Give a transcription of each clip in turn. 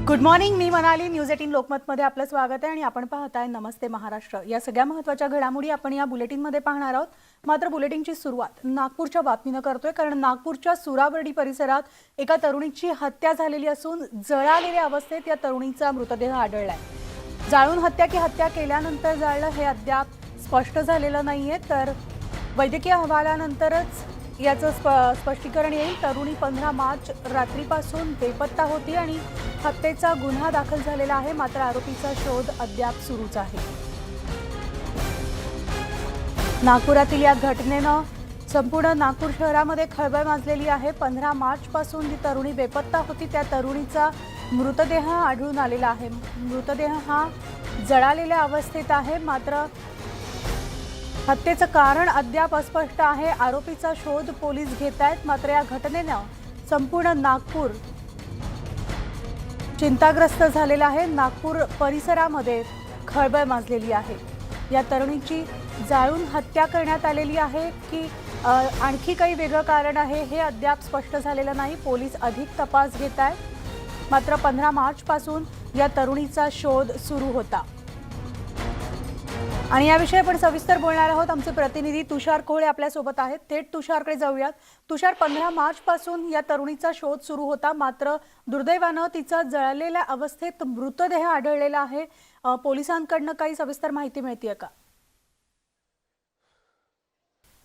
Good morning, मी Manali. News 18 लोकमतमध्ये आपलं स्वागत आहे आणि आपण पाहताय नमस्ते महाराष्ट्र. या सगळ्या महत्त्वाच्या घडामोडी आपण या बुलेटिनमध्ये पाहणार आहोत. मात्र बुलेटिनची सुरुवात नागपूरच्या बातमीनं करतोय, कारण नागपूरच्या सुराबर्डी परिसरात एका तरुणीची हत्या झालेली असून जळालेल्या अवस्थेत या तरुणीचा मृतदेह आढळलाय. जाळून हत्या की हत्या केल्यानंतर जाळलं हे अद्याप स्पष्ट झालेलं नाहीये, तर वैद्यकीय अहवालानंतरच याचं स्पष्टीकरण येईल. तरुणी 15 मार्च रात्रीपासून बेपत्ता होती आणि हत्येचा गुन्हा दाखल झालेला आहे. मात्र आरोपीचा शोध अद्याप सुरूच आहे. नागपुरातील या घटनेनं संपूर्ण नागपूर शहरामध्ये खळबळ माजलेली आहे. 15 मार्च पासून जी तरुणी बेपत्ता होती त्या तरुणीचा मृतदेह आढळून आलेला आहे. मृतदेह हा जळालेल्या अवस्थेत आहे. मात्र हत्येचं कारण अद्याप अस्पष्ट आहे. आरोपीचा शोध पोलीस घेत आहेत. मात्र या घटनेनं संपूर्ण नागपूर चिंताग्रस्त झालेला आहे. नागपूर परिसरामध्ये खळबळ माजलेली आहे. या तरुणीची जाळून हत्या करण्यात आलेली आहे की आणखी काही वेगळं कारण आहे हे अद्याप स्पष्ट झालेलं नाही. पोलीस अधिक तपास घेत आहेत. मात्र 15 मार्च पासून या तरुणीचा शोध सुरू होता आणि याविषयी आपण सविस्तर बोलणार आहोत. आमचे प्रतिनिधी तुषार कोहळे आपल्या सोबत आहेत. थेट तुषारकडे जाऊयात. तुषार, 15 मार्च पासून या तरुणीचा शोध सुरू होता. मात्र दुर्दैवानं तिचा जळलेल्या अवस्थेत मृतदेह आढळलेला आहे. पोलिसांकडनं काही सविस्तर माहिती मिळतेय का?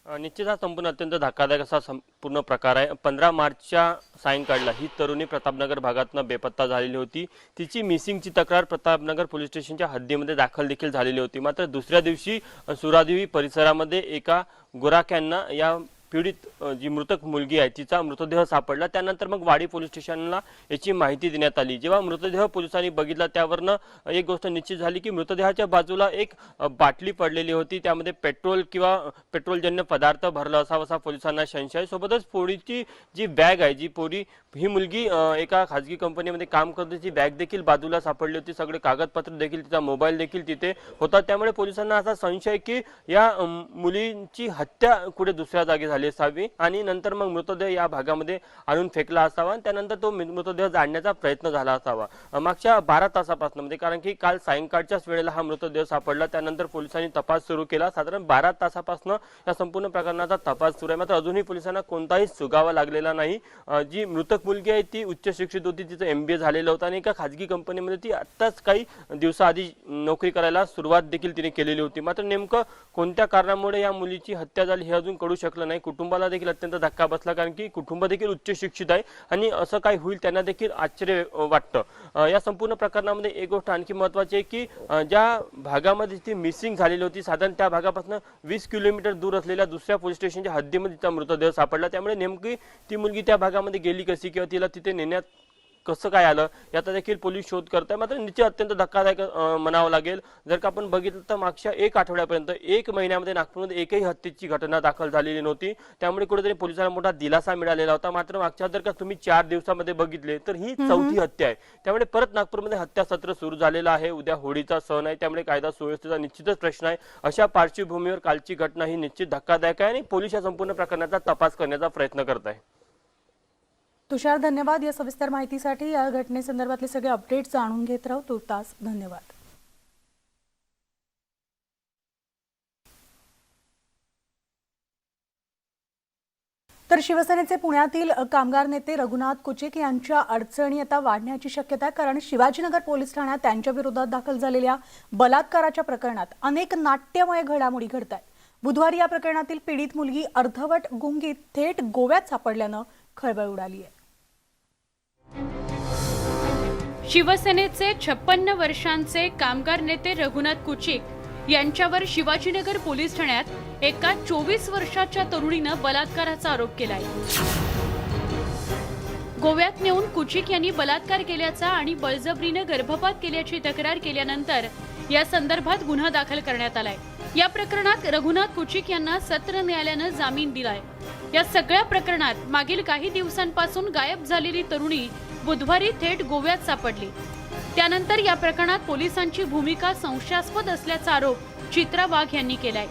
निश्चित हा संपूर्ण अत्यंत धक्कादायक असा संपूर्ण प्रकार आहे. 15 मार्चच्या सायंकाळला ही तरुणी प्रतापनगर भागातून बेपत्ता झालेली होती. तिची मिसिंगची तक्रार प्रतापनगर पोलीस स्टेशनच्या हद्दीमध्ये दाखल देखील झालेली होती. मात्र दुसऱ्या दिवशी सुरादेवी परिसरामध्ये एका गुराख्यांना या पीडित जी मृतक मुलगी आहे तिचा मृतदेह सापडला. त्यानंतर मग वाडी पोलीस स्टेशनला याची माहिती देण्यात आली. जेव्हा मृतदेह पोलिसांनी बघितला त्यावरनं एक गोष्ट निश्चित झाली की मृतदेहाच्या बाजूला एक बाटली पडलेली होती. त्यामध्ये पेट्रोल किंवा पेट्रोलजन्य पदार्थ भरला असावा असा पोलिसांना संशय. सोबतच पोरीची जी बॅग आहे, ही मुलगी एका खाजगी कंपनीमध्ये काम करते, ती बॅग देखील बाजूला सापडली होती. सगळे कागदपत्र देखील, तिचा मोबाईल देखील तिथे होता. त्यामुळे पोलिसांना असा संशय की या मुलींची हत्या कुठे दुसऱ्या जागी झाली असावी आणि नंतर मग मृतदेह या भागामध्ये आणून फेकला असावा आणि त्यानंतर तो मृतदेह जाळण्याचा प्रयत्न झाला असावा. मागच्या 12 तासापासून, म्हणजे कारण की काल सायंकाळच्याच वेळेला हा मृतदेह सापडला. त्यानंतर पोलिसांनी तपास सुरू केला. साधारण 12 तासापासून या संपूर्ण प्रकरणाचा तपास सुरू आहे. मात्र अजूनही पोलिसांना कोणताही सुगावा लागलेला नाही. जी मृतक मुलगी आहे ती उच्च शिक्षित होती. तिचं MBA झालेलं होतं आणि एका खाजगी कंपनीमध्ये ती आत्ताच काही दिवसाआधी नोकरी करायला सुरुवात देखील तिने केलेली होती. मात्र नेमकं कोणत्या कारणामुळे या मुलीची हत्या झाली हे अजून कळू शकलं नाही. कुटुंबाला देखील अत्यंत धक्का बसला, कारण की कुटुंब देखील उच्च शिक्षित आहे आणि असं काही होईल त्यांना देखील आश्चर्य वाटतं. या संपूर्ण प्रकरणामध्ये एक गोष्ट आणखी महत्त्वाची आहे की ज्या भागामध्ये ती मिसिंग झालेली होती, साधारण त्या भागापासून 20 किलोमीटर दूर असलेल्या दुसऱ्या पोलीस स्टेशनच्या हद्दीमध्ये तिचा मृतदेह सापडला. त्यामुळे नेमकी ती मुलगी त्या भागामध्ये गेली कशी किंवा तिला तिथे नेण्यात कसं काय आलं याचा देखील पोलीस शोध करताय. मात्र निश्चित अत्यंत धक्कादायक म्हणावं लागेल. जर का आपण बघितलं तर मागच्या 1 आठवड्यापर्यंत 1 महिन्यामध्ये नागपूरमध्ये एकही हत्येची घटना दाखल झालेली नव्हती. त्यामुळे कुठेतरी पोलिसांना मोठा दिलासा मिळालेला होता. मात्र मागच्या जर का तुम्ही 4 दिवसामध्ये बघितले तर ही 4थी हत्या आहे. त्यामुळे परत नागपूरमध्ये हत्या सत्र सुरू झालेलं आहे. उद्या होळीचा सण आहे, त्यामुळे कायदा सुव्यवस्थेचा निश्चितच प्रश्न आहे. अशा पार्श्वभूमीवर कालची घटना ही निश्चित धक्कादायक आहे आणि पोलीस या संपूर्ण प्रकरणाचा तपास करण्याचा प्रयत्न करत आहे. तुषार, धन्यवाद या सविस्तर माहितीसाठी. या घटनेसंदर्भातले सगळे अपडेट्स जाणून घेत राहू. तुर्तास धन्यवाद. तर शिवसेनेचे पुण्यातील कामगार नेते रघुनाथ कुचिक यांच्या अडचणी आता वाढण्याची शक्यता आहे, कारण शिवाजीनगर पोलीस ठाण्यात त्यांच्या विरोधात दाखल झालेल्या बलात्काराच्या प्रकरणात अनेक नाट्यमय घडामोडी घडत आहेत. बुधवारी या प्रकरणातील पीडित मुलगी अर्धवट गुंगीत थेट गोव्यात सापडल्यानं खळबळ उडाली आहे. शिवसेनेचे 56 वर्षांचे कामगार नेते रघुनाथ कुचिक यांच्यावर शिवाजीनगर पोलीस ठाण्यात एका 24 वर्षाच्या तरुणीनं बलात्काराचा आरोप केलाय. गोव्यात नेऊन कुचिक यांनी बलात्कार केल्याचा आणि बळजबरीनं गर्भपात केल्याची तक्रार केल्यानंतर या संदर्भात गुन्हा दाखल करण्यात आलाय. या प्रकरणात रघुनाथ कुचिक यांना सत्र न्यायालयानं जामीन दिलाय. या सगळ्या प्रकरणात मागील काही दिवसांपासून गायब झालेली तरुणी बुधवारी थेट गोव्यात सापडली. त्यानंतर या प्रकरणात पोलिसांची भूमिका संशयास्पद असल्याचा आरोप चित्रा वाघ यांनी केलाय.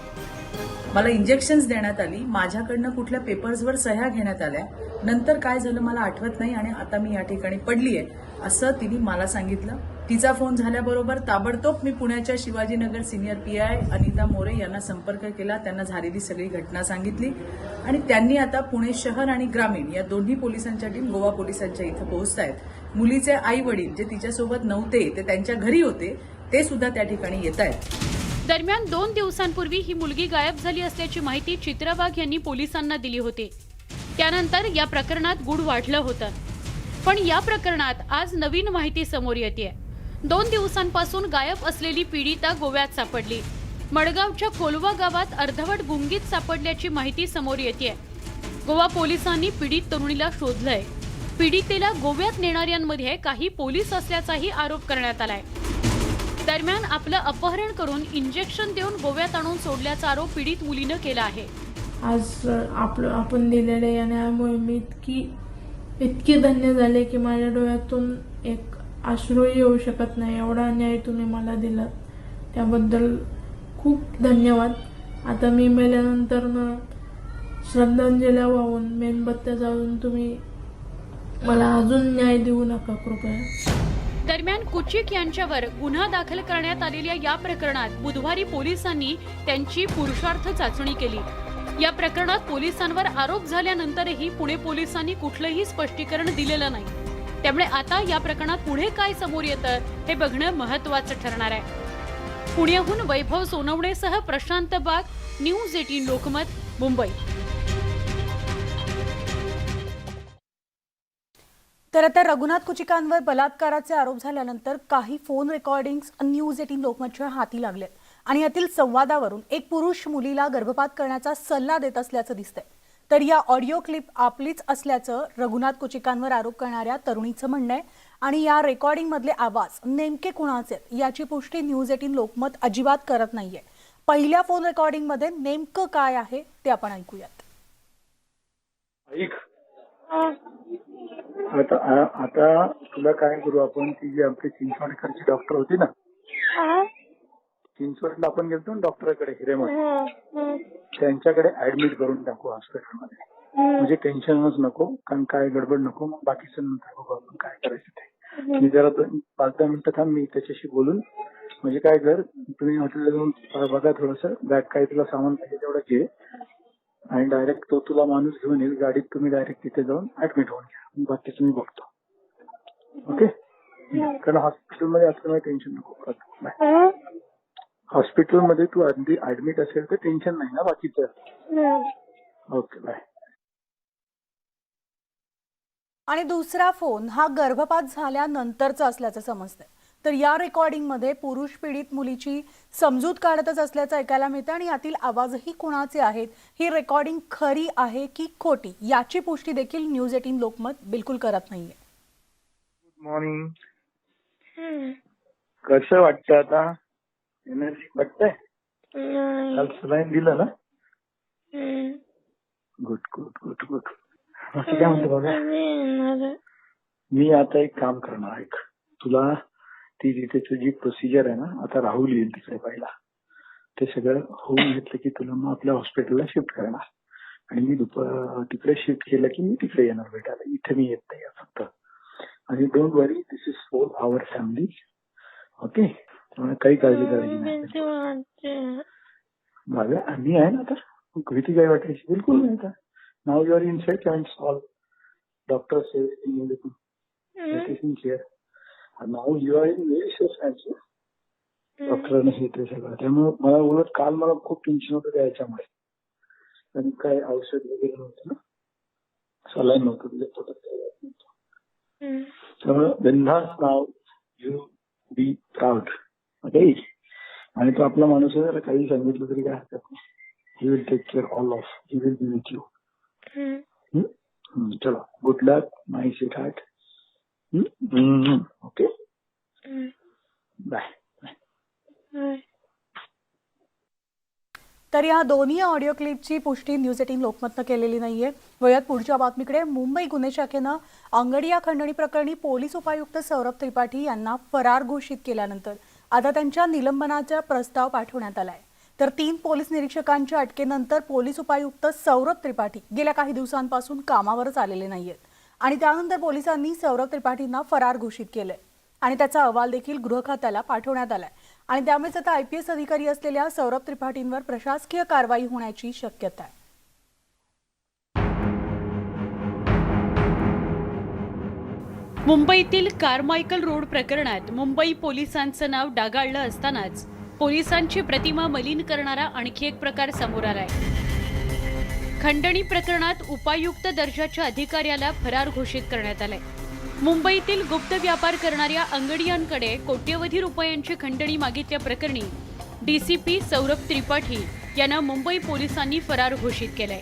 मला इंजेक्शन्स देण्यात आली, माझ्याकडनं कुठल्या पेपर्सवर सह्या घेण्यात आल्या, नंतर काय झालं मला आठवत नाही आणि आता मी या ठिकाणी पडली आहे असं तिने मला सांगितलं. तिचा फोन झाल्याबरोबर ताबडतोब मी पुण्याच्या शिवाजीनगर सिनियर PI अनिता मोरे यांना संपर्क केला, त्यांना झालेली सगळी घटना सांगितली आणि त्यांनी आता पुणे शहर आणि ग्रामीण या दोन्ही पोलिसांच्या टीम गोवा पोलिसांच्या इथं पोहोचतायत. मुलीचे आई वडील जे तिच्यासोबत नव्हते ते त्यांच्या घरी होते, ते सुद्धा त्या ठिकाणी येत आहेत. दरम्यान 2 दिवसांपूर्वी ही मुलगी गायब झाली असल्याची माहिती चित्रा वाघ यांनी पोलिसांना दिली होती. त्यानंतर या प्रकरणात गूढ वाढलं होतं. पण या प्रकरणात आज नवीन माहिती समोर येतेय. 2 दिवसांपासून गायब असलेली पीडिता गोव्यात सापडली. मडगावच्या कोलवा गावात अर्धवट गुंगीत सापडल्याची माहिती समोर येतेय. गोवा पोलिसांनी पीडित तरुणीला शोधलंय. पीडितेला गोव्यात नेणाऱ्यांमध्ये काही पोलीस असल्याचाही आरोप करण्यात आलाय. दरम्यान आपलं अपहरण करून इंजेक्शन देऊन गोव्यात आणून सोडल्याचा आरोप पीडित मुलीनं केला आहे. आज आपण दिलेल्या या न्यायामुळे मी इतकी धन्य झाले की माझ्या डोळ्यातून एक अश्रूही येऊ शकत नाही. एवढा न्याय तुम्ही मला दिला त्याबद्दल खूप धन्यवाद. आता मी मेल्यानंतर श्रद्धांजली वाहून मेणबत्त्या जाळून तुम्ही मला अजून न्याय देऊ नका कृपया. दरम्यान कुचिक यांच्यावर गुन्हा दाखल करण्यात आलेल्या या प्रकरणात बुधवारी पोलिसांनी त्यांची पुरुषार्थ चाचणी केली. या प्रकरणात पोलिसांवर आरोप झाल्यानंतरही पुणे पोलिसांनी कुठलंही स्पष्टीकरण दिलेलं नाही. त्यामुळे आता या प्रकरणात पुढे काय समोर येतं हे बघणं महत्त्वाचं ठरणार आहे. पुण्याहून वैभव सोनवणेसह प्रशांत बाग, न्यूज 18 लोकमत, मुंबई. तर आता रघुनाथ कुचिकांवर बलात्काराचे आरोप झाल्यानंतर काही फोन रेकॉर्डिंग्स न्यूज 18 लोकमतच्या हाती लागलेत आणि यातील संवादावरून एक पुरुष मुलीला गर्भपात करण्याचा सल्ला देत असल्याचं दिसतंय. तर या ऑडिओ क्लिप आपलीच असल्याचं रघुनाथ कुचिकांवर आरोप करणाऱ्या तरुणीचं म्हणणं आहे आणि या रेकॉर्डिंग मधले आवाज नेमके कुणाचे आहेत याची पुष्टी न्यूज 18 लोकमत अजिबात करत नाहीये. पहिल्या फोन रेकॉर्डिंग मध्ये नेमकं काय आहे ते आपण ऐकूयात. आता तुला काय करू आपण, ती जी आपली चिंचवडकरची डॉक्टर होती ना, चिंचवडला आपण गेलतो ना डॉक्टरकडे हिरेमठ, त्यांच्याकडे ऍडमिट करून टाकू हॉस्पिटलमध्ये. म्हणजे टेन्शनच नको, कारण काय गडबड नको, मग बाकीचं नंतर बघू आपण काय करायचं ते. मी जरा 5-10 मिनिटं थांब, मी त्याच्याशी बोलून. म्हणजे काय कर, तुम्ही हॉटेलला जाऊन बघा थोडंसं बॅग काय तुला सामान पाहिजे तेवढं घे आणि डायरेक्ट तो तुला माणूस घेऊन येईल गाडीत, तुम्ही डायरेक्ट तिथे जाऊन ऍडमिट होऊन घ्या, बाकीचं मी बघतो. ओके, कारण हॉस्पिटलमध्ये असल्यामुळे टेन्शन नको. हॉस्पिटलमध्ये तू अगदी ऍडमिट असेल तर टेन्शन नाही ना बाकीचं. Okay, bye. आणि दुसरा फोन हा गर्भपात झाल्यानंतरचा असल्याचं समजतंय. तर या रेकॉर्डिंग मध्ये पुरुष पीडित मुलीची समजूत काढतच असल्याचं ऐकायला मिळतं आणि यातील आवाजही कुणाचे आहेत, ही रेकॉर्डिंग खरी आहे की खोटी याची पुष्टी देखील न्यूज 18 लोकमत बिलकुल करत नाहीये. Good morning. कसं वाटतं आता? एनर्जी वाटतंय? काल सलाईन दिलं ना? Good good good good. काय म्हणतो बघा, मी आता एक काम करणार आहे. तुला ती जिथे तुझी प्रोसिजर आहे ना, आता राहुल येईल तिकडे पहिला, ते सगळं होऊन घेतलं की तुला मग आपल्या हॉस्पिटलला शिफ्ट करणार आणि मी तिकडे शिफ्ट केलं की मी तिकडे येणार भेटायला. इथे मी येत नाही फक्त. आणि don't worry, this is for our family. Okay, त्यामुळे काही काळजी करायची नाही. माझ्या आम्ही आहे ना, आता भीती काय वाटायची बिलकुल नाही. आता now your in set and solve. Doctor clear. Now you are in very safe and safe. डॉक्टरांनी हे ते सगळं. त्यामुळे मला उलट काल मला खूप टेन्शन होतं त्याच्यामुळे, आणि काय औषध वगैरे नव्हतं ना, सलाईन नव्हतं तिथे पोटात. त्यामुळे बिनधास्त नाव, यू बी प्राऊड. ओके, आणि तो आपला माणूस आहे, जरा काही सांगितलं तरी काय हरकत नाही. He will take care all of, he will be with you. चलो, good luck my sweetheart. Okay, bye. तर या दोन्ही ऑडिओ क्लिपची पुष्टी न्यूज 18 लोकमतनं केलेली नाहीये. वयात पुढच्या बातमीकडे. मुंबई गुन्हे शाखेनं अंगडिया खंडणी प्रकरणी पोलीस उपायुक्त सौरभ त्रिपाठी यांना फरार घोषित केल्यानंतर आता त्यांच्या निलंबनाचा प्रस्ताव पाठवण्यात आलाय. तर 3 पोलीस निरीक्षकांच्या अटकेनंतर पोलीस उपायुक्त सौरभ त्रिपाठी गेल्या काही दिवसांपासून कामावरच आलेले नाहीयेत आणि त्यानंतर पोलिसांनी सौरभ त्रिपाठींना फरार घोषित केलंय आणि त्याचा अहवाल देखील गृह खात्याला पाठवण्यात आलाय आणि त्यामुळेच आता IPS अधिकारी असलेल्या सौरभ त्रिपाठींवर प्रशासकीय कारवाई होण्याची शक्यता आहे. मुंबईतील कार्मायकल रोड प्रकरणात मुंबई पोलिसांचं नाव डागाळलं असतानाच पोलिसांची प्रतिमा मलिन करणारा आणखी एक प्रकार समोर आलाय. खंडणी प्रकरणात उपायुक्त दर्जाच्या अधिकाऱ्याला फरार घोषित करण्यात आलंय. मुंबईतील गुप्त व्यापार करणाऱ्या अंगडियांकडे कोट्यवधी रुपयांची खंडणी मागितल्याप्रकरणी DCP सौरभ त्रिपाठी यांना मुंबई पोलिसांनी फरार घोषित केलंय.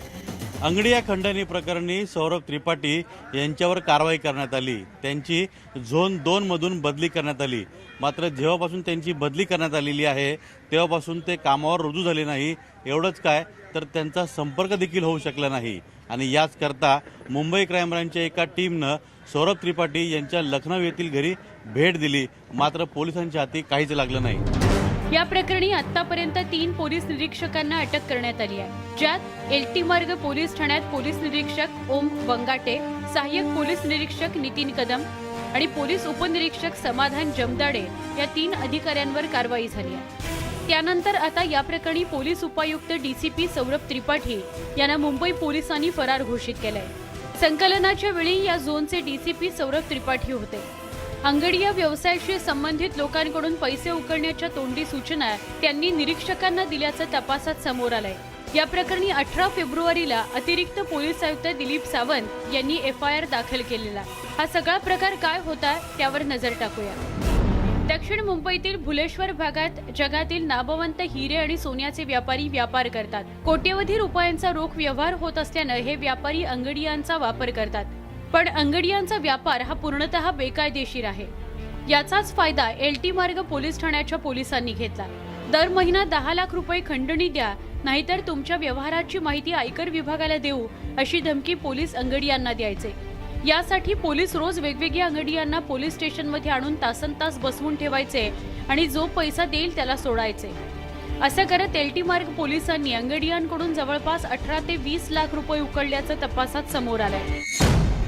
अंगडिया खंडणी प्रकरणी सौरभ त्रिपाठी यांच्यावर कारवाई करण्यात आली. त्यांची झोन 2 मधून बदली करण्यात आली. मात्र जेव्हापासून त्यांची बदली करण्यात आलेली आहे तेव्हापासून ते कामावर रुजू झाले नाही. एवढंच काय तर त्यांचा संपर्क देखील होऊ शकला नाही आणि याचकरता मुंबई क्राईम ब्रांचच्या एका टीमनं सौरभ त्रिपाठी यांच्या लखनौ येथील घरी भेट दिली. मात्र पोलिसांच्या हाती काहीच लागलं नाही. या प्रकरणी आतापर्यंत 3 पोलीस निरीक्षकांना अटक करण्यात आली आहे, ज्यात LT मार्ग पोलीस ठाण्यात पोलीस निरीक्षक ओम बंगाटे, सहाय्यक पोलीस निरीक्षक नितीन कदम आणि पोलीस उपनिरीक्षक समाधान जमदाडे या 3 अधिकाऱ्यांवर कारवाई झाली आहे. त्यानंतर आता या प्रकरणी पोलीस उपायुक्त DCP सौरभ त्रिपाठी यांना मुंबई पोलिसांनी फरार घोषित केलंय. संकलनाच्या वेळी या झोनचे DCP सौरभ त्रिपाठी होते. अंगडिया व्यवसायाशी संबंधित लोकांकडून पैसे उकळण्याच्या तोंडी सूचना त्यांनी निरीक्षकांना दिल्याचं तपासात समोर आलंय. या प्रकरणी 18 फेब्रुवारीला अतिरिक्त पोलीस आयुक्त दिलीप सावंत यांनी FIR दाखल केलेला. हा सगळा प्रकार काय होता त्यावर नजर टाकूया. दक्षिण मुंबईतील भुलेश्वर भागात जगातील नामवंत हिरे आणि सोन्याचे व्यापारी व्यापार करतात. कोट्यवधी रुपयांचा रोख व्यवहार होत असल्यानं हे व्यापारी अंगडियांचा वापर करतात. पण अंगडियांचा व्यापार हा पूर्णतः बेकायदेशीर आहे. याचाच फायदा LT मार्ग पोलीस ठाण्याच्या पोलिसांनी घेतला. दर महिना 10 लाख रुपये खंडणी द्या, नाहीतर तुमच्या व्यवहाराची माहिती आयकर विभागाला देऊ अशी धमकी पोलीस अंगडियांना द्यायचे. यासाठी पोलीस रोज वेगवेगळ्या अंगडियांना पोलीस स्टेशनमध्ये आणून तासनतास बसवून ठेवायचे आणि जो पैसा देईल त्याला सोडायचे. असं करत LT मार्ग पोलिसांनी अंगडियांकडून जवळपास 18 ते 20 लाख रुपये उकळल्याचं तपासात समोर आलंय.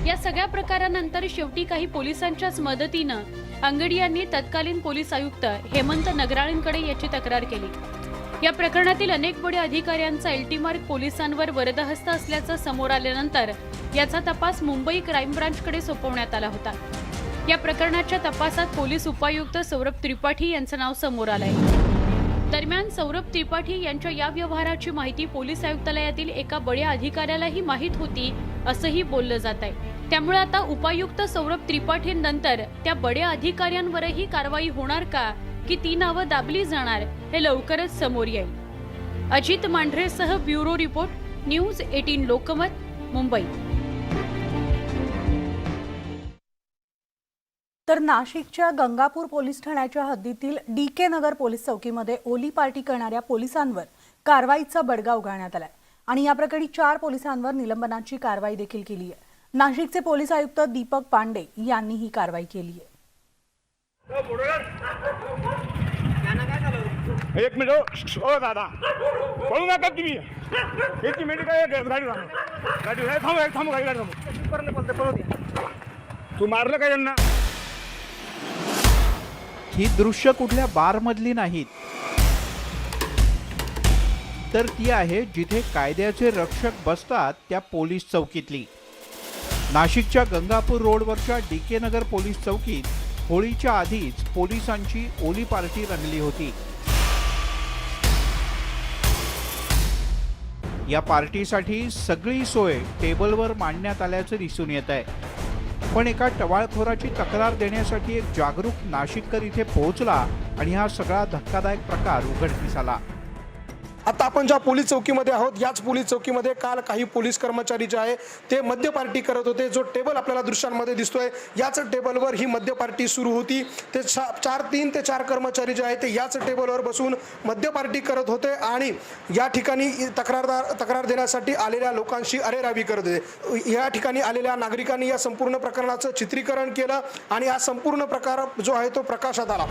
या सगळ्या प्रकारानंतर शेवटी काही पोलिसांच्याच मदतीनं अंगडियांनी तत्कालीन पोलीस आयुक्त हेमंत नगराळेंकडे याची तक्रार केली. या प्रकरणातील अनेक बडे अधिकाऱ्यांचा LT मार्ग पोलिसांवर वरदहस्त असल्याचं समोर आल्यानंतर याचा तपास मुंबई क्राईम ब्रांचकडे सोपवण्यात आला होता. या प्रकरणाच्या तपासात पोलीस उपायुक्त सौरभ त्रिपाठी यांचं नाव समोर आलंय. दरम्यान सौरभ त्रिपाठी यांच्या या व्यवहाराची माहिती पोलीस आयुक्तालयातील एका बड्या अधिकाऱ्यालाही माहीत होती असंही बोललं जात आहे. त्यामुळे आता उपायुक्त सौरभ त्रिपाठींनंतर त्या बड्या अधिकाऱ्यांवरही कारवाई होणार का की ती नावं दाबली जाणार हे लवकरच समोर येईल. अजित मांढरेसह bureau report, news 18 Lokmat, Mumbai. तर नाशिकच्या गंगापूर पोलीस ठाण्याच्या हद्दीतील DK नगर पोलीस चौकीमध्ये ओली पार्टी करणाऱ्या पोलिसांवर कारवाईचा बडगा उगारण्यात आलाय आणि या प्रकरणी 4 पोलिसांवर निलंबनाची कारवाई देखील केली आहे. नाशिकचे पोलीस आयुक्त दीपक पांडे यांनी ही कारवाई केली आहे. एक मिनिट ओ दादा पळू नका तुम्ही. एक मिनिट काय गाडी थांब गाडी तू मारलं का यांना? ही दृश्य कुठल्या बारमधली नाहीत, तर ती आहे जिथे कायद्याचे रक्षक बसतात त्या पोलीस चौकीतली. नाशिकच्या गंगापूर रोडवरच्या DK नगर पोलीस चौकीत होळीच्या आधीच पोलिसांची ओली पार्टी रंगली होती. या पार्टीसाठी सगळी सोय टेबलवर मांडण्यात आल्याचं दिसून येत आहे. पण एका टवाळखोराची तक्रार देण्यासाठी एक जागरूक नाशिककर इथे पोहोचला आणि हा सगळा धक्कादायक प्रकार उघडकीस आला. आता आपण ज्या पोलीस चौकीमध्ये आहोत, याच पोलीस चौकीमध्ये काल काही पोलीस कर्मचारी जे आहे ते मद्य पार्टी करत होते. जो टेबल आपल्याला दृश्यांमध्ये दिसतोय याच टेबलवर ही मद्य पार्टी सुरू होती. ते 3 ते 4 कर्मचारी जे आहे ते याच टेबलवर बसून मद्य पार्टी करत होते आणि या ठिकाणी तक्रार देण्यासाठी आलेल्या लोकांशी अरेरावी करत होते. या ठिकाणी आलेल्या नागरिकांनी या संपूर्ण प्रकरणाचं चित्रीकरण केलं आणि हा संपूर्ण प्रकार जो आहे तो प्रकाशात आला.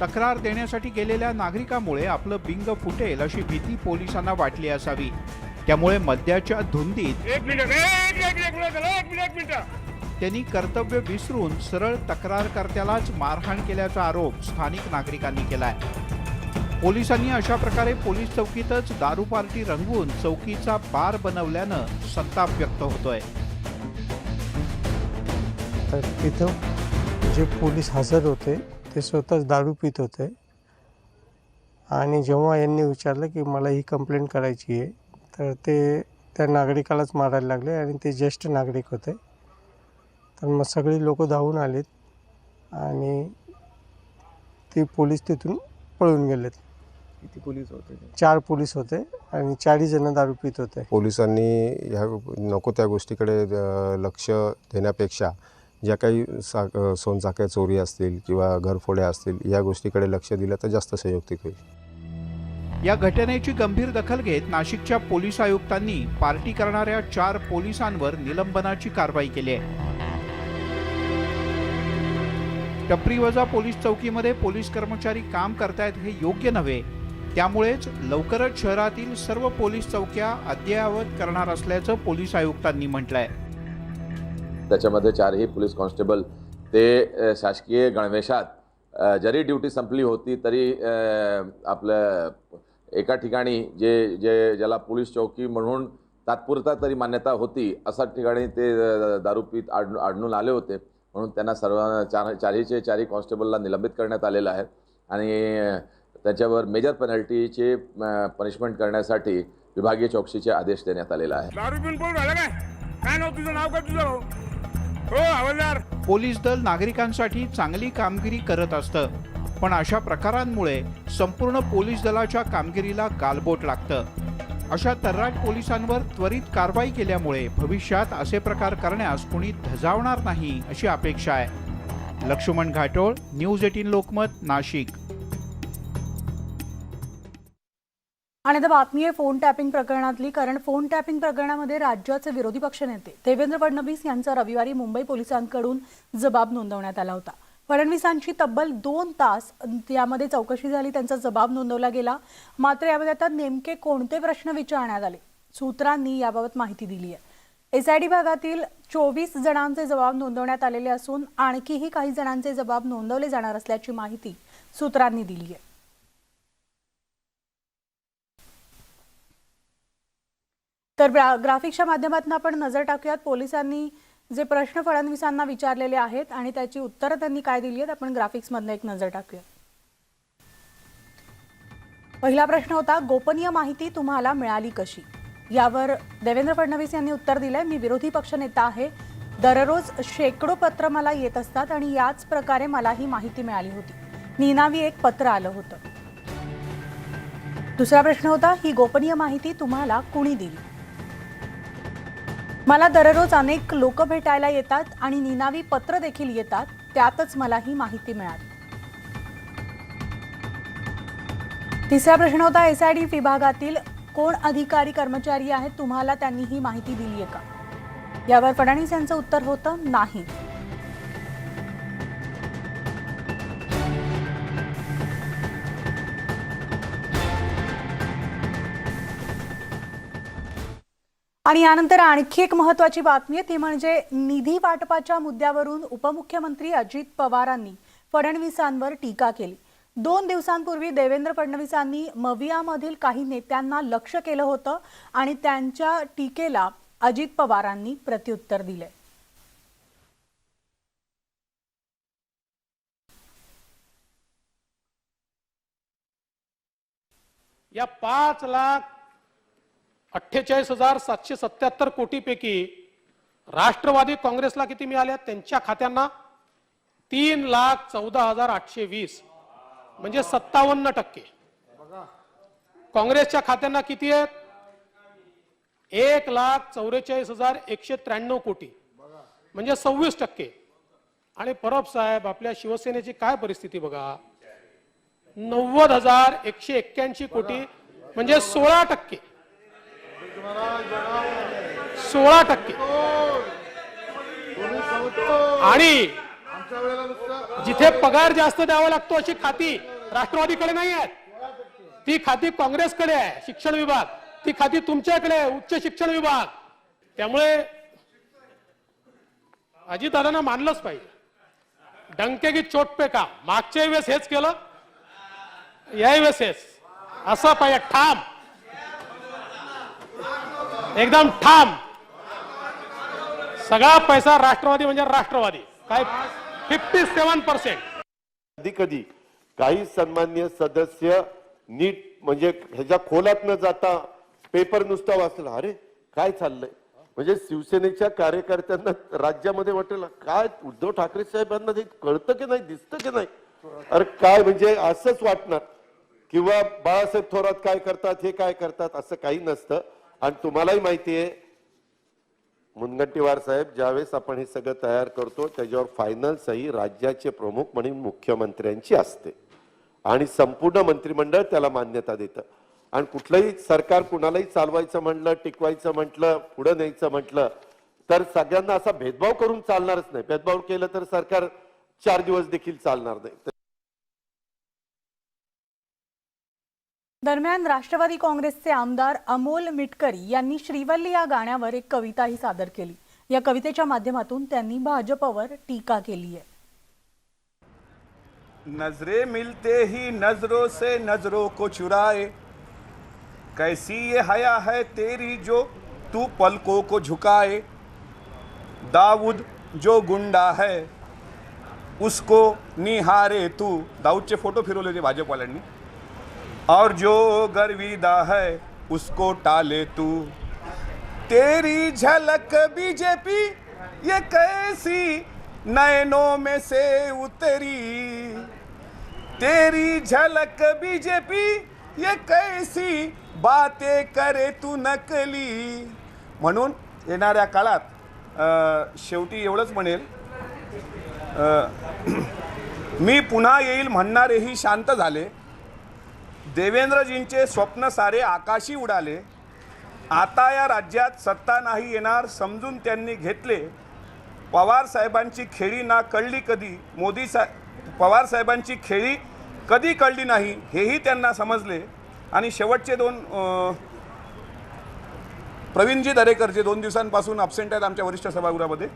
तक्रार देण्यासाठी गेलेल्या नागरिकामुळे आपलं बिंग फुटेल अशी भीती पोलिसांना वाटली असावी. त्यामुळे मद्याच्या धुंदीत एक मिनिट त्यांनी कर्तव्य विसरून सरळ तक्रारकर्त्यालाच मारहाण केल्याचा आरोप स्थानिक नागरिकांनी केलाय. पोलिसांनी अशा प्रकारे पोलीस चौकीतच दारू पार्टी रंगवून चौकीचा बार बनवल्यानं संताप व्यक्त होतोय. तर तिथं जे पोलीस हजर होते ते स्वतःच दारू पित होते आणि जेव्हा यांनी विचारलं की मला ही कंप्लेंट करायची आहे तर ते त्या नागरिकालाच मारायला लागले आणि ते ज्येष्ठ नागरिक होते. तर मग सगळी लोक धावून आलेत आणि ते पोलीस तिथून पळून गेलेत. किती पोलीस होते? 4 पोलीस होते आणि 40 जण दारू पित होते. पोलिसांनी ह्या नको त्या गोष्टीकडे लक्ष देण्यापेक्षा ज्या काही सोनचाक्या चोरी असतील किंवा घरफोड्या असतील या गोष्टीकडे लक्ष दिलं तर जास्त संयुक्तिक होईल. या घटनेची गंभीर दखल घेत नाशिकच्या पोलीस आयुक्तांनी पार्टी करणाऱ्या 4 पोलिसांवर निलंबनाची कारवाई केली आहे. टपरीवजा पोलीस चौकीमध्ये पोलीस कर्मचारी काम करतायत हे योग्य नव्हे. त्यामुळेच लवकरच शहरातील सर्व पोलीस चौक्या अद्ययावत करणार असल्याचं पोलीस आयुक्तांनी म्हटलंय. त्याच्यामध्ये 4ही पोलीस कॉन्स्टेबल ते शासकीय गणवेशात जरी ड्युटी संपली होती तरी आपलं एका ठिकाणी ज्याला पोलीस चौकी म्हणून तात्पुरता तरी मान्यता होती अशा ठिकाणी ते दारू पीत आढळून आले होते. म्हणून त्यांना सर्व चारही कॉन्स्टेबलला निलंबित करण्यात आलेलं आहे आणि त्याच्यावर मेजर पेनल्टीचे पनिशमेंट करण्यासाठी विभागीय चौकशीचे आदेश देण्यात आलेला आहे. दारू पिऊन पळून राहिला काय नाव तुझं? नाव काय तुझं? हो हवालदार. पोलीस दल नागरिकांसाठी चांगली कामगिरी करत असतं, पण अशा प्रकारांमुळे संपूर्ण पोलीस दलाच्या कामगिरीला गालबोट लागतं. अशा तर्राट पोलिसांवर त्वरित कारवाई केल्यामुळे भविष्यात असे प्रकार करण्यास कुणी धजावणार नाही अशी अपेक्षा आहे. लक्ष्मण घाटोळ, न्यूज 18 लोकमत, नाशिक. आणि आता बातमी आहे फोन टॅपिंग प्रकरणातली. कारण फोन टॅपिंग प्रकरणामध्ये राज्याचे विरोधी पक्षनेते देवेंद्र फडणवीस यांचा रविवारी मुंबई पोलिसांकडून जबाब नोंदवण्यात आला होता. फडणवीसांची तब्बल 2 तास यामध्ये चौकशी झाली, त्यांचा जबाब नोंदवला गेला. मात्र यामध्ये आता नेमके कोणते प्रश्न विचारण्यात आले, सूत्रांनी याबाबत माहिती दिली आहे. एसआयडी भागातील 24 जणांचे जबाब नोंदवण्यात आलेले असून आणखीही काही जणांचे जबाब नोंदवले जाणार असल्याची माहिती सूत्रांनी दिली आहे. तर ग्राफिक्सच्या माध्यमातून आपण नजर टाकूयात पोलिसांनी जे प्रश्न फडणवीसांना विचारलेले आहेत आणि त्याची उत्तरं त्यांनी काय दिली आहेत. आपण ग्राफिक्समधनं एक नजर टाकूया. पहिला प्रश्न होता, गोपनीय माहिती तुम्हाला मिळाली कशी? यावर देवेंद्र फडणवीस यांनी उत्तर दिलंय, मी विरोधी पक्षनेता आहे. दररोज शेकडो पत्र मला येत असतात आणि याच प्रकारे मला ही माहिती मिळाली होती. निनावी एक पत्र आलं होतं. दुसरा प्रश्न होता, ही गोपनीय माहिती तुम्हाला कुणी दिली? मला दररोज अनेक लोक भेटायला येतात आणि निनावी पत्र देखील येतात, त्यातच मला ही माहिती मिळाली. तिसरा प्रश्न होता, एसआयडी विभागातील कोण अधिकारी कर्मचारी आहेत, तुम्हाला त्यांनी ही माहिती दिली आहे का? यावर फडणवीस यांचं उत्तर होतं, नाही. आणि यानंतर आणखी एक महत्त्वाची बातमी आहे, ती म्हणजे निधी वाटपाच्या मुद्द्यावरून उपमुख्यमंत्री अजित पवारांनी फडणवीसांवर टीका केली. 2 दिवसांपूर्वी देवेंद्र फडणवीसांनी मवियामधील काही नेत्यांना लक्ष्य केलं होतं आणि त्यांच्या टीकेला अजित पवारांनी प्रत्युत्तर दिले. या 5,48,777 कोटीपैकी राष्ट्रवादी काँग्रेसला किती मिळाल्या? त्यांच्या खात्यांना 3,14,820 म्हणजे 57%. काँग्रेसच्या खात्यांना किती आहेत? 1,44,193 कोटी म्हणजे 26%. आणि परब साहेब, आपल्या शिवसेनेची काय परिस्थिती बघा, 90,181 कोटी म्हणजे 16%. 16%. आणि जिथे पगार जास्त द्यावा लागतो अशी खाती राष्ट्रवादीकडे नाही आहेत, ती खाती काँग्रेसकडे आहे. शिक्षण विभाग, ती खाती तुमच्याकडे आहे, उच्च शिक्षण विभाग. त्यामुळे अजितदादांना मानलंच पाहिजे. डंके की चोट पे काम. मागच्या वेळेस हेच केलं, याही वेळेस हेच. असं पाहिजे ठाम, एकदम ठाम. सगळा पैसा राष्ट्रवादी म्हणजे राष्ट्रवादी. काय 57%. कधी कधी काही सन्माननीय सदस्य नीट म्हणजे ह्याच्या खोलात न जाता पेपर नुसता वाचला, अरे काय चाललंय, म्हणजे शिवसेनेच्या कार्यकर्त्यांना राज्यामध्ये वाटेल काय उद्धव ठाकरे साहेबांना ते कळतं की नाही, दिसतं की नाही, अरे काय म्हणजे असंच वाटणार. किंवा बाळासाहेब थोरात काय करतात, हे काय करतात, असं काही नसतं. आणि तुम्हालाही माहिती आहे मुनगंटीवार साहेब, ज्यावेळेस आपण हे सगळं तयार करतो त्याच्यावर फायनल सही राज्याचे प्रमुख म्हणून मुख्यमंत्र्यांची असते आणि संपूर्ण मंत्रिमंडळ त्याला मान्यता देतं. आणि कुठलंही सरकार कुणालाही चालवायचं म्हटलं, टिकवायचं म्हटलं, पुढे न्यायचं म्हटलं तर सगळ्यांना असा भेदभाव करून चालणारच नाही. भेदभाव केलं तर सरकार 4 दिवस देखील चालणार नाही. दरम्यान राष्ट्रवादी काँग्रेसचे आमदार अमोल मिटकरी यांनी श्रीवल्ली या गाण्यावर एक कविताही सादर केली. या कवितेच्या माध्यमातून त्यांनी भाजपवर टीका केली आहे. नजरे मिलते ही नजरों से नजरों को चुराए, कैसी ये हया है तेरी जो तू पलकों को झुकाए, दाऊद जो गुंडा है उसको निहारे तू. दाऊदचे फोटो फिरवले होते भाजपवाल्यांनी. और जो गर्विदा है उसको टाले तू. तेरी झलक बीजेपी ये कैसी नैनों में से उतरी, तेरी झलक बीजेपी ये कैसी बातें करे तू नकली. म्हणून येणाऱ्या काळात शेवटी एवढंच म्हणेल, मी पुन्हा येईल म्हणणारेही शांत झाले, देवेंद्रजींचे स्वप्न सारे आकाशी उडाले, आता या राज्यात सत्ता नाही येणार समजून त्यांनी घेतले, पवार साहेबांची खेळी ना कळली कधी, पवार साहेबांची खेळी कधी कळली नाही हेही त्यांना समजले. आणि शेवटचे 2 प्रवीणजी दरेकर जे 2 दिवसांपासून अब्सेंट आहेत आमच्या वरिष्ठ सभागृहामध्ये.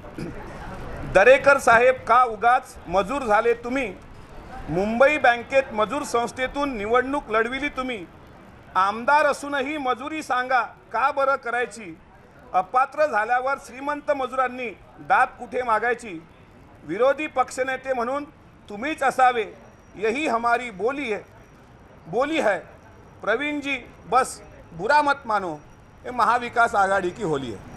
दरेकर साहेब का उगाच मजूर झाले तुम्ही, मुंबई बँकेत मजूर संस्थेतून निवडणूक लढविली तुम्ही, आमदार असूनही मजुरी सांगा का बरं करायची, अपात्र झाल्यावर श्रीमंत मजुरांनी दात कुठे मागायची, विरोधी पक्षनेते म्हणून तुम्हीच असावे यही हमारी बोली है प्रवीण जी, बस बुरा मत मानो, ये महाविकास आघाडी की होली है.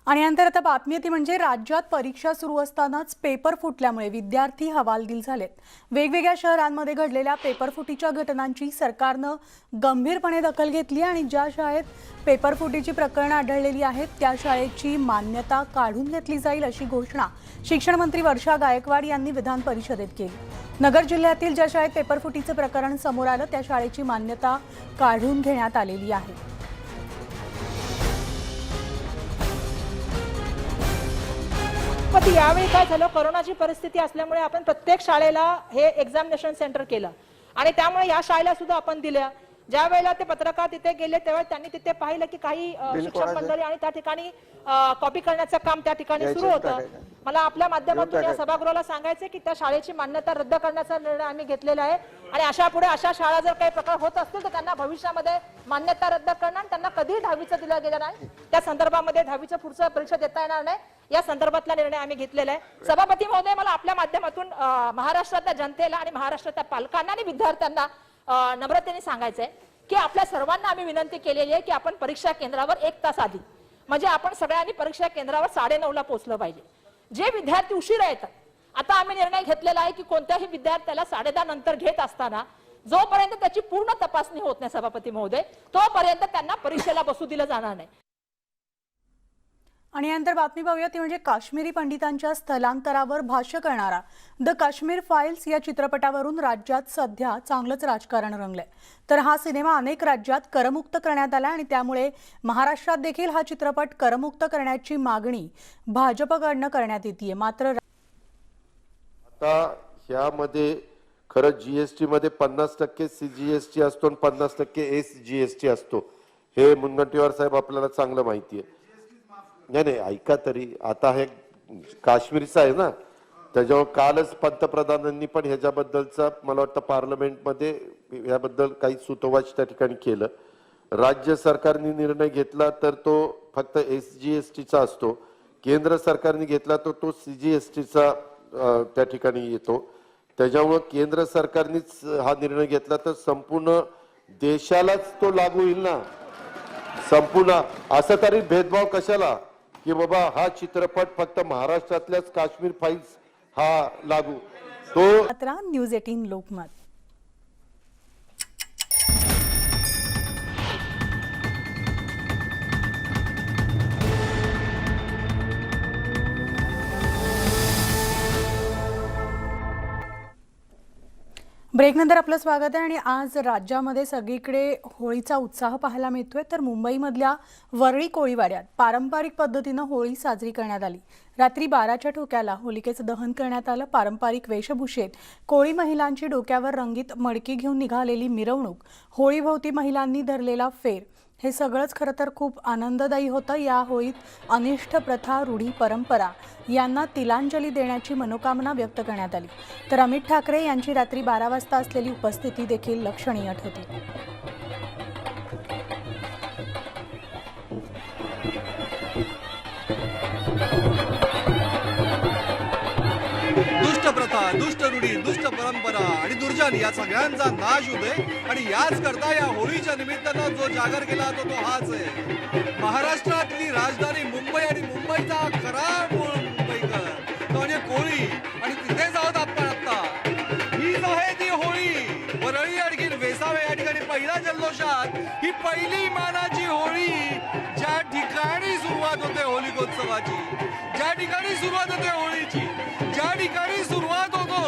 आणि नंतर आता बातमी ती म्हणजे राज्यात परीक्षा सुरू असतानाच पेपर फुटल्यामुळे विद्यार्थी हवालदिल झालेत. वेगवेगळ्या शहरांमध्ये घडलेल्या पेपरफुटीच्या घटनांची सरकारनं गंभीरपणे दखल घेतली आणि ज्या शाळेत पेपरफुटीची प्रकरणं आढळलेली आहेत त्या शाळेची मान्यता काढून घेतली जाईल अशी घोषणा शिक्षण मंत्री वर्षा गायकवाड यांनी विधान परिषदेत केली. नगर जिल्ह्यातील ज्या शाळेत पेपरफुटीचं प्रकरण समोर आलं त्या शाळेची मान्यता काढून घेण्यात आलेली आहे. पण यावेळी काय झालं, कोरोनाची परिस्थिती असल्यामुळे आपण प्रत्येक शाळेला हे एक्झामिनेशन सेंटर केलं आणि त्यामुळे या शाळेला सुद्धा आपण दिल्या. ज्या वेळेला ते पत्रकार तिथे गेले तेव्हा त्यांनी तिथे पाहिलं की काही शिक्षक मंडळी आणि त्या ठिकाणी कॉपी करण्याचं काम त्या ठिकाणी सुरू होतं. मला आपल्या माध्यमातून या सभागृहाला सांगायचं की त्या शाळेची मान्यता रद्द करण्याचा निर्णय आम्ही घेतलेला आहे आणि अशा शाळा जर काही प्रकार होत असतील तर त्यांना भविष्यामध्ये मान्यता रद्द करणार, त्यांना कधीही 10वीचं दिलं गेलं नाही, त्या संदर्भामध्ये 10वीचं पुढचं परीक्षा देता येणार नाही, या संदर्भातला निर्णय आम्ही घेतलेला आहे. सभापती महोदय, मला आपल्या माध्यमातून महाराष्ट्रातल्या जनतेला आणि महाराष्ट्रातल्या पालकांना आणि विद्यार्थ्यांना नम्रतेने सांगायचंय की आपल्या सर्वांना आम्ही विनंती केलेली आहे की आपण परीक्षा केंद्रावर 1 तास आधी, म्हणजे आपण सगळ्यांनी परीक्षा केंद्रावर 9:30ला पोहोचलं पाहिजे. जे विद्यार्थी उशिरा येतात, आता आम्ही निर्णय घेतलेला आहे की कोणत्याही विद्यार्थ्याला 10:30 नंतर घेत असताना जोपर्यंत त्याची पूर्ण तपासणी होत नाही सभापती महोदय, तोपर्यंत त्यांना परीक्षेला बसू दिलं जाणार नाही. आणि यानंतर बातमी पाहूया ती म्हणजे काश्मीरी पंडितांच्या स्थलांतरावर भाष्य करणारा द काश्मीर फाईल्स या चित्रपटावरून राज्यात सध्या चांगलंच राजकारण रंगलंय. तर हा सिनेमा अनेक राज्यात करमुक्त करण्यात आला आणि त्यामुळे महाराष्ट्रात देखील हा चित्रपट करमुक्त करण्याची मागणी भाजपकडनं करण्यात येते. मात्र आता ह्यामध्ये खरं जीएसटी मध्ये 50% CGST असतो आणि 50% SGST असतो. हे मुनगंटीवार साहेब आपल्याला चांगलं माहिती आहे. नाही ऐका तरी, आता हे काश्मीरचं आहे ना, त्याच्यावर कालच पंतप्रधानांनी पण ह्याच्याबद्दलचा मला वाटतं पार्लमेंटमध्ये याबद्दल काही सूतोवाच त्या ठिकाणी केलं. राज्य सरकारने निर्णय घेतला तर तो फक्त SGSTचा असतो, केंद्र सरकारने घेतला तर तो CGSTचा त्या ठिकाणी येतो. त्याच्यामुळं केंद्र सरकारनेच हा निर्णय घेतला तर संपूर्ण देशालाच तो लागू होईल ना. संपूर्ण असं तरी भेदभाव कशाला की बाबा हा चित्रपट फक्त महाराष्ट्रातल्याच काश्मीर फाईल्स हा लागू तो. न्यूज 18 लोकमत. ब्रेकनंतर आपलं स्वागत आहे आणि आज राज्यामध्ये सगळीकडे होळीचा उत्साह पाहायला मिळतोय. तर मुंबईमधल्या वरळी कोळीवाड्यात पारंपरिक पद्धतीनं होळी साजरी करण्यात आली. रात्री 12च्या ठोक्याला होलिकेचं दहन करण्यात आलं. पारंपरिक वेशभूषेत कोळी महिलांची डोक्यावर रंगीत मडकी घेऊन निघालेली मिरवणूक, होळीभोवती महिलांनी धरलेला फेर, हे सगळंच खरं तर खूप आनंददायी होतं. या होळीत अनिष्ट प्रथा, रूढी, परंपरा यांना तिलांजली देण्याची मनोकामना व्यक्त करण्यात आली. तर अमित ठाकरे यांची रात्री 12 वाजता असलेली उपस्थिती देखील लक्षणीय ठरली. दुष्ट प्रथा, दुष्ट रूढी, दुष्ट परंपरा आणि दुर्जन या सगळ्यांचा नाश होऊ दे. आणि याच करता या होळीच्या निमित्तानं जो जागर केला तो हाच आहे. महाराष्ट्रातली राजधानी मुंबई आणि मुंबईचा खरा मूळ मुंबईकर तो म्हणजे कोळी. आणि तिथेच आहोत आपण आता. हीच आहे ती होळी. वरळी आणि वेसावे या ठिकाणी पहिल्या जल्लोषात ही पहिली मानाची होळी, ज्या ठिकाणी सुरुवात होते होलिकोत्सवाची, ज्या ठिकाणी सुरुवात होते होळीची, ज्या ठिकाणी सुरुवात होतो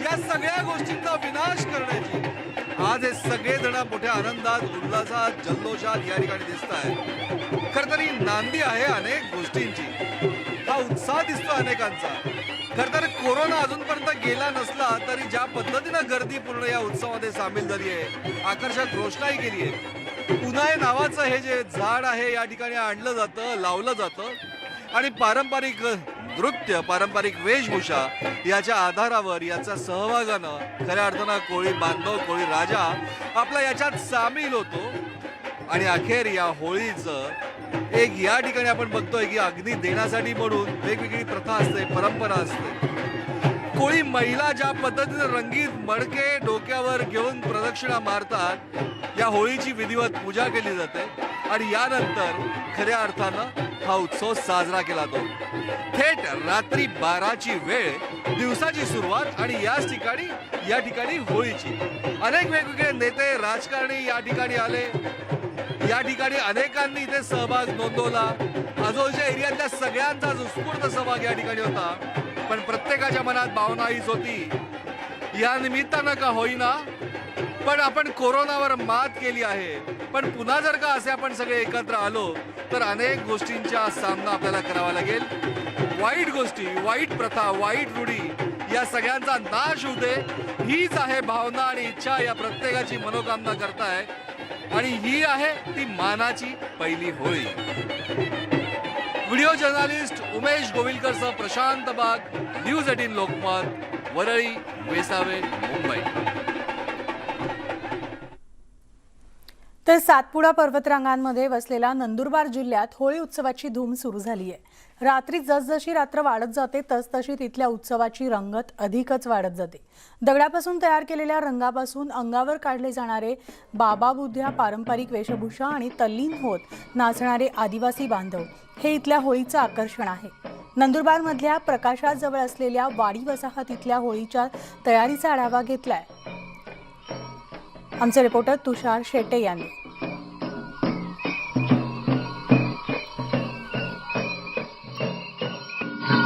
या सगळ्या गोष्टींचा विनाश करण्याची, आज हे सगळे जण मोठ्या आनंदात, उल्हासात, जल्लोषात या ठिकाणी दिसत आहे. खर तर ही नांदी आहे अनेक गोष्टींची. हा उत्साह दिसतो अनेकांचा. खर तर कोरोना अजूनपर्यंत गेला नसला तरी ज्या पद्धतीनं गर्दी पूर्ण या उत्सवामध्ये सामील झाली आहे, आकर्षक रोषणाई केली आहे. उन्हाळे नावाचं हे जे झाड आहे या ठिकाणी आणलं जातं, लावलं जातं आणि पारंपरिक नृत्य, पारंपरिक वेशभूषा याच्या आधारावर, याच्या सहभागानं खऱ्या अर्थानं कोळी बांधव, कोळी राजा आपला याच्यात सामील होतो. आणि अखेर या होळीचं एक या ठिकाणी आपण बघतोय की अग्नी देण्यासाठी म्हणून वेगवेगळी प्रथा असते, परंपरा असते. कोळी महिला ज्या पद्धतीने रंगीत मडके डोक्यावर घेऊन प्रदक्षिणा मारतात, या होळीची विधिवत पूजा केली जाते आणि यानंतर खऱ्या अर्थानं हा उत्सव साजरा केला जातो. थेट रात्री 12ची वेळ, दिवसाची सुरुवात आणि याच ठिकाणी या ठिकाणी होळीची. अनेक वेगवेगळे नेते, राजकारणी या ठिकाणी आले. या ठिकाणी अनेकांनी इथे सहभाग नोंदवला. आजूबाजूच्या एरियातल्या सगळ्यांचा उत्स्फूर्त सहभाग या ठिकाणी होता. पण प्रत्येकाच्या मनात भावना हीच होती, या निमित्तानं का होईना पण आपण कोरोनावर मात केली आहे. पण पुन्हा जर का असे आपण सगळे एकत्र आलो तर अनेक गोष्टींचा सामना आपल्याला करावा लागेल. वाईट गोष्टी, वाईट प्रथा, वाईट रूढी या सगळ्यांचा नाश होऊ दे, हीच आहे भावना आणि इच्छा या प्रत्येकाची मनोकामना करताय. आणि ही आहे ती मानाची पहिली होळी. व्हिडिओ जर्नलिस्ट उमेश गोविलकरसह प्रशांत बाग, न्यूज 18 लोकमत, वरळी, वेसावे, मुंबई. तर सातपुडा पर्वतरांगांमध्ये वसलेल्या नंदुरबार जिल्ह्यात होळी उत्सवाची धूम सुरू झाली आहे. रात्री जसजशी रात्र वाढत जाते तसतशी तिथल्या उत्सवाची रंगत अधिकच वाढत जाते. दगडापासून तयार केलेल्या रंगापासून अंगावर काढले जाणारे बाबा बुद्ध्या, पारंपरिक वेशभूषा आणि तल्लीन होत नाचणारे आदिवासी बांधव हे इथल्या होळीचं आकर्षण आहे. नंदुरबारमधल्या प्रकाशाजवळ असलेल्या वाडी वसाहतीतल्या होळीच्या तयारीचा आढावा घेतलाय आमचे रिपोर्टर तुषार शेटे यांनी.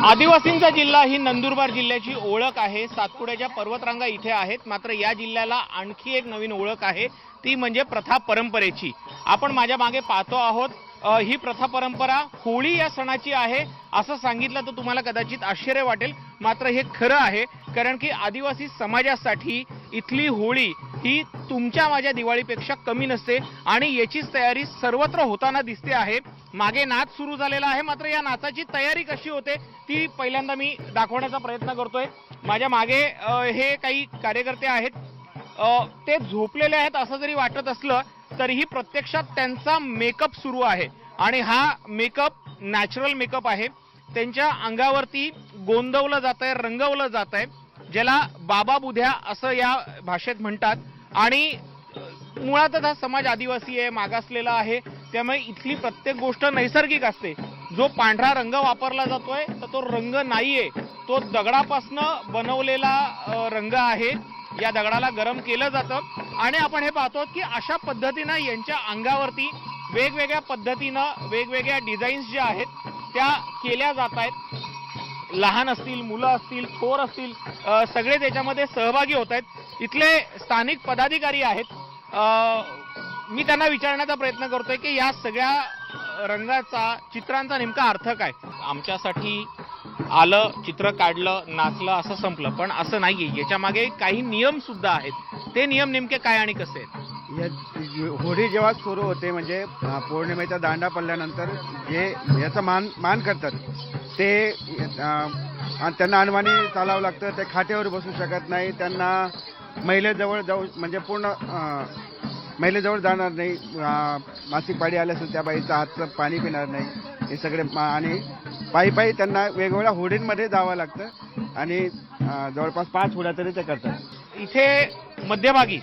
आदिवासींचा जिल्हा ही नंदुरबार जिल्ह्याची ओळख आहे. सातपुड्याच्या पर्वतरांगा इथे आहेत. मात्र या जिल्ह्याला आणखी एक नवीन ओळख आहे, ती म्हणजे प्रथा परंपरेची. आपण माझ्या मागे पाहतो आहोत. ही प्रथा परंपरा होळी या सणाची आहे असं सांगितलं तर तुम्हाला कदाचित आश्चर्य वाटेल, मात्र हे खरं आहे. कारण की आदिवासी समाजासाठी इथली होळी ही तुमच्या माझ्या दिवाळीपेक्षा कमी नसते आणि याचीच तयारी सर्वत्र होताना दिसते आहे. मागे नाच सुरू झालेला आहे, मात्र या नाचाची तयारी कशी होते ती पहिल्यांदा मी दाखवण्याचा प्रयत्न करतोय. माझ्या मागे हे काही कार्यकर्ते आहेत. ते झोपलेले आहेत असं जरी वाटत असलं तरीही प्रत्यक्षात त्यांचा मेकअप सुरू आहे आणि हा मेकअप नॅचरल मेकअप आहे. त्यांच्या अंगावरती गोंदवलं जात आहे, रंगवलं जात आहे, ज्याला बाबा बुध्या असं या भाषेत म्हणतात. आणि मुळातच हा समाज आदिवासी आहे, मागासलेला आहे, त्यामुळे इथली प्रत्येक गोष्ट नैसर्गिक असते. जो पांढरा रंग वापरला जातोय तर तो रंग नाहीये, तो दगडापासनं बनवलेला रंग आहे. या दगडाला गरम केलं जातं आणि आपण हे पाहतो की अशा पद्धतीनं यांच्या अंगावरती वेगवेगळ्या पद्धतीनं वेगवेगळ्या डिझाईन्स ज्या आहेत त्या केल्या जात आहेत. लहान असतील, मुलं असतील, थोर असतील, सगळे त्याच्यामध्ये सहभागी होत आहेत. इथले स्थानिक पदाधिकारी आहेत. मी त्यांना विचारण्याचा प्रयत्न करतोय की या सगळ्या रंगाचा, चित्रांचा नेमका अर्थ काय. आमच्यासाठी आलं, चित्र काढलं, नाचलं, असं संपलं, पण असं नाहीये. याच्या मागे काही नियम सुद्धा आहेत. ते नियम नेमके काय आणि कसे आहेत? होळी जेव्हा सुरू होते म्हणजे पौर्णिमेचा दांडा पडल्यानंतर जे याचा मान करतात ते त्यांना अनवाणी चालावं लागतं. ते खाटेवर बसू शकत नाही. त्यांना महिलेजवळ जाऊ म्हणजे पूर्ण महिलेजवळ जाणार नाही. मासिक पाळी आली असेल त्या बाईचं हातचं पाणी पिणार नाही. हे सगळे आणि पायी त्यांना वेगवेगळ्या होडींमध्ये जावं लागतं आणि जवळपास 5 होड्या तरी ते करतात. इथे मध्यभागी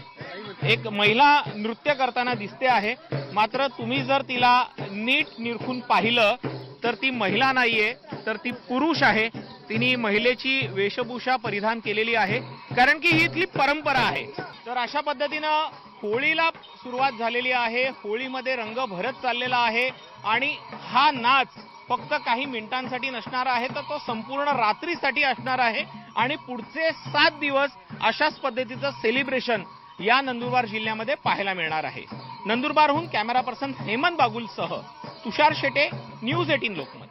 एक महिला नृत्य करताना दिसते आहे, मात्र तुम्ही जर तिला नीट निरखून पाहिलं तर ती महिला नाहीये, तर ती पुरुष आहे. तिने महिलेची वेशभूषा परिधान केलेली आहे, कारण की ही इथली परंपरा आहे. तर अशा पद्धतीनं होळीला सुरुवात झालेली आहे. होळीमध्ये रंग भरत चाललेला आहे आणि हा नाच फक्त काही मिनिटांसाठी नसणार आहे, तर तो संपूर्ण रात्रीसाठी असणार आहे आणि पुढचे 7 दिवस अशाच पद्धतीचं सेलिब्रेशन या नंदुरबार जिल्ह्यामध्ये पाहायला मिळणार आहे. नंदुरबारहून कॅमेरा पर्सन हेमंत बागुलसह तुषार शेटे, न्यूज 18 लोकमत.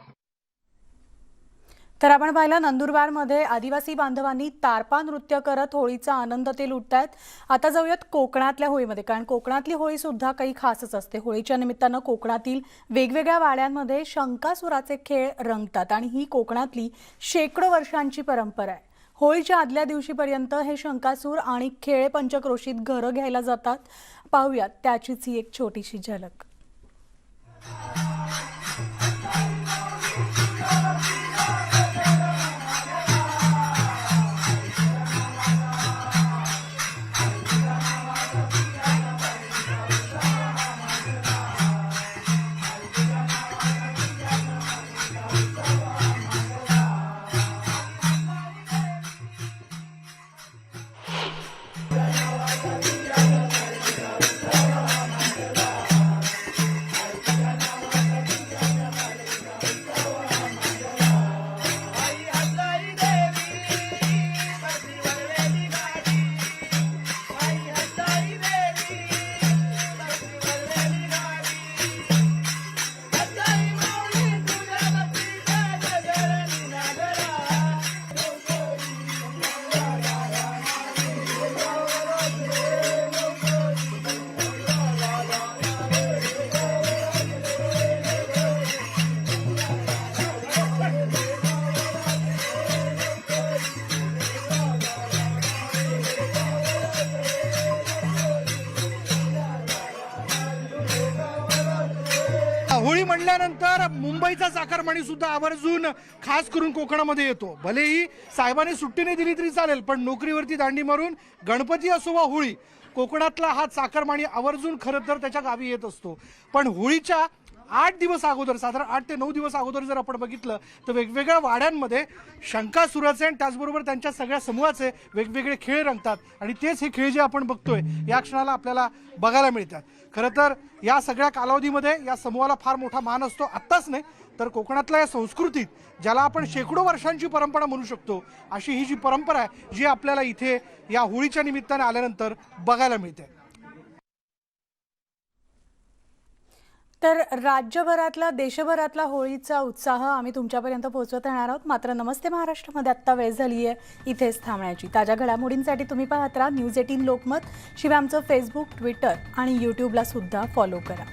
तर आपण पाहिलं नंदुरबारमध्ये आदिवासी बांधवांनी तारपा नृत्य करत होळीचा आनंद ते लुटतायत. आता जाऊयात कोकणातल्या होळीमध्ये, कारण कोकणातली होळी सुद्धा काही खासच असते. होळीच्या निमित्तानं कोकणातील वेगवेगळ्या वाड्यांमध्ये शंकासुराचे खेळ रंगतात आणि ही कोकणातली शेकडो वर्षांची परंपरा आहे. होळीच्या आदल्या दिवशीपर्यंत हे शंकासूर आणि खेळ पंचक्रोशीत घरं घ्यायला जातात. पाहूयात त्याचीच ही एक छोटीशी झलक. होळी म्हणल्यानंतर मुंबईचा चाकरमानी सुद्धा आवर्जून खास करून कोकणामध्ये येतो. भलेही साहेबांनी सुट्टी नाही दिली तरी चालेल, पण नोकरीवरती दांडी मारून गणपती असो वा होळी, कोकणातला हा चाकरमानी आवर्जून खरं तर त्याच्या गावी येत असतो. पण होळीच्या 8 दिवस अगोदर, साधारण 8 ते 9 दिवस अगोदर जर आपण बघितलं तर वेगवेगळ्या वाड्यांमध्ये शंकासुराचे आणि त्याचबरोबर त्यांच्या सगळ्या समूहाचे वेगवेगळे खेळ रंगतात आणि तेच हे खेळ जे आपण बघतोय या क्षणाला आपल्याला बघायला मिळतात. खरं तर या सगळ्या कालावधीमध्ये या समूहाला फार मोठा मान असतो. आत्ताच नाही तर कोकणातल्या या संस्कृतीत ज्याला आपण शेकडो वर्षांची परंपरा म्हणू शकतो अशी ही जी परंपरा आहे जी आपल्याला इथे या होळीच्या निमित्ताने आल्यानंतर बघायला मिळते. तर राज्यभरातला देशभरातला होळीचा उत्साह आम्ही तुमच्यापर्यंत पोहोचवत राहणार आहोत. मात्र नमस्ते महाराष्ट्रामध्ये आत्ता वेळ झाली आहे इथेच थांबण्याची. ताज्या घडामोडींसाठी तुम्ही पाहत राहा न्यूज 18 लोकमत. शिवाय आमचं फेसबुक, ट्विटर आणि यूट्यूबला सुद्धा फॉलो करा.